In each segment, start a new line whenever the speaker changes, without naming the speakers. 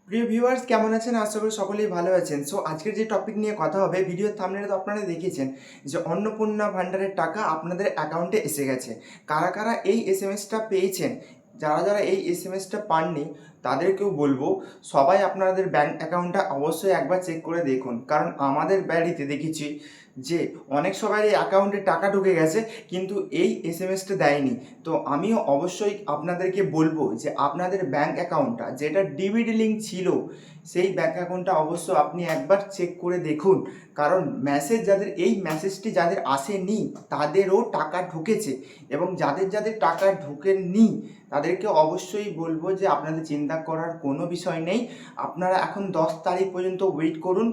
প্রিয় ভিউয়ার্স, কেমন আছেন? আশা করি সকলেই ভালো আছেন। সো আজকের যে টপিক নিয়ে কথা হবে, ভিডিওর থাম্বনেলে তো আপনারা দেখেছেন যে অন্নপূর্ণা ভান্ডারের টাকা আপনাদের অ্যাকাউন্টে এসে গেছে। কারা কারা এই এসএমএসটা পেয়েছেন, যারা যারা এই এসএমএসটা পাননি তাদেরকেও বলবো সবাই আপনাদের ব্যাংক অ্যাকাউন্টটা অবশ্যই একবার চেক করে দেখুন। কারণ আমাদের বাড়িতে দেখেছি যে অনেক সবারই অ্যাকাউন্টে টাকা ঢুকে গেছে, কিন্তু এই এসএমএসটা দেয়নি। তো আমিও অবশ্যই আপনাদেরকে বলবো যে আপনাদের ব্যাংক অ্যাকাউন্টটা যেটা ডিবিডি লিঙ্ক ছিল, সেই ব্যাংক অ্যাকাউন্টটা অবশ্য আপনি একবার চেক করে দেখুন। কারণ এই মেসেজটি যাদের আসেনি তাদেরও টাকা ঢুকেছে, এবং যাদের যাদের টাকা ঢুকেনি তাদেরকে অবশ্যই বলবো যে আপনাদের চিন্তা করার কোনো বিষয় নেই। আপনারা এখন 10 তারিখ পর্যন্ত ওয়েট করুন।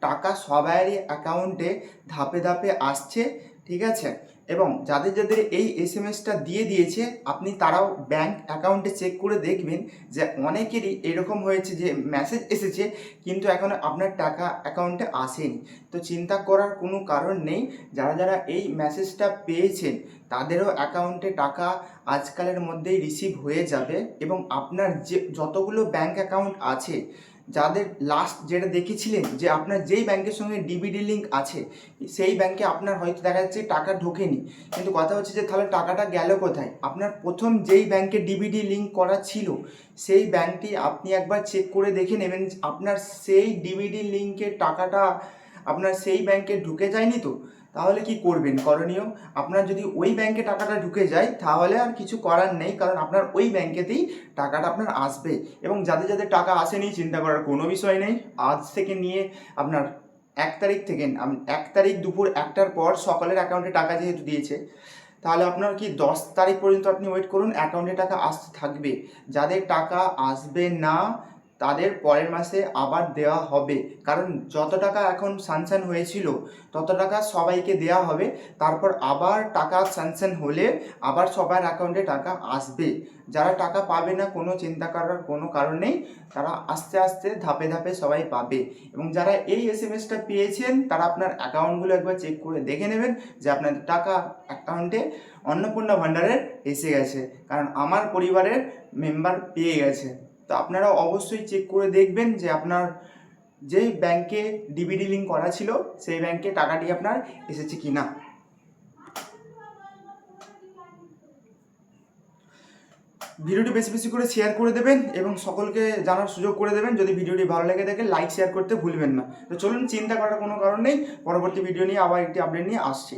টাকা সবারই অ্যাকাউন্টে ধাপে ধাপে আসছে, ঠিক আছে? এবং যাদের যাদের এই এসএমএসটা দিয়ে দিয়েছে আপনি তারাও ব্যাংক অ্যাকাউন্টে চেক করে দেখবেন যে অনেকেরই এরকম হয়েছে যে মেসেজ এসেছে কিন্তু এখনও আপনার টাকা অ্যাকাউন্টে আসেনি। তো চিন্তা করার কোনো কারণ নেই। যারা যারা এই মেসেজটা পেয়েছেন তাদেরও অ্যাকাউন্টে টাকা আজকালের মধ্যেই রিসিভ হয়ে যাবে। এবং আপনার যে যতগুলো ব্যাংক অ্যাকাউন্ট আছে, যাদের লাস্ট যেটা দেখেছিলেন যে আপনার যেই ব্যাংকের সঙ্গে ডিবিডি লিঙ্ক আছে সেই ব্যাংকে আপনার হয়তো দেখা যাচ্ছে টাকা ঢোকেনি, কিন্তু কথা হচ্ছে যে তাহলে টাকাটা গেল কোথায়? আপনার প্রথম যেই ব্যাংকে ডিবিডি লিঙ্ক করা ছিল সেই ব্যাংকটি আপনি একবার চেক করে দেখে নেবেন আপনার সেই ডিবিডি লিঙ্কের টাকাটা আপনার সেই ব্যাংকে ঢুকে যায়নি তো। তাহলে কি করবেন? করণীয়, আপনার যদি ওই ব্যাংকে টাকাটা ঢুকে যায় তাহলে আর কিছু করার নেই, কারণ আপনার ওই ব্যাংকেতেই টাকাটা আপনার আসবে। এবং যাদের যাদের টাকা আসেনি চিন্তা করার কোনো বিষয় নেই। আজ থেকে নিয়ে আপনার 1 তারিখ থেকে 1 তারিখ দুপুর 1টার পর সকলের অ্যাকাউন্টে টাকা যেহেতু দিয়েছে, তাহলে আপনার কি 10 তারিখ পর্যন্ত আপনি ওয়েট করুন, অ্যাকাউন্টে টাকা আসতে থাকবে। যাদের টাকা আসবে না তাদের পরের মাসে আবার দেওয়া হবে, কারণ যত টাকা এখন স্যাংশন হয়েছিল তত টাকা সবাইকে দেওয়া হবে। তারপর আবার টাকা স্যাংশন হলে আবার সবার অ্যাকাউন্টে টাকা আসবে। যারা টাকা পাবে না কোনো চিন্তা করার কোনো কারণ নেই, তারা আস্তে আস্তে ধাপে ধাপে সবাই পাবে। এবং যারা এই এসএমএসটা পেয়েছেন তারা আপনার অ্যাকাউন্টগুলো একবার চেক করে দেখে নেবেন যে আপনাদের টাকা অ্যাকাউন্টে অন্নপূর্ণা ভান্ডারের এসে গেছে, কারণ আমার পরিবারের মেম্বার পেয়ে গেছে। তো আপনারা অবশ্যই চেক করে দেখবেন যে আপনার যেই ব্যাংকে ডিবিডি লিঙ্ক করা ছিল সেই ব্যাংকে টাকাটি আপনার এসেছে কি না। ভিডিওটি বেশি বেশি করে শেয়ার করে দেবেন এবং সকলকে জানার সুযোগ করে দেবেন। যদি ভিডিওটি ভালো লেগে থাকে লাইক শেয়ার করতে ভুলবেন না। তো চলুন, চিন্তা করার কোনো কারণ নেই, পরবর্তী ভিডিও নিয়ে আবার একটি আপডেট নিয়ে আসছি।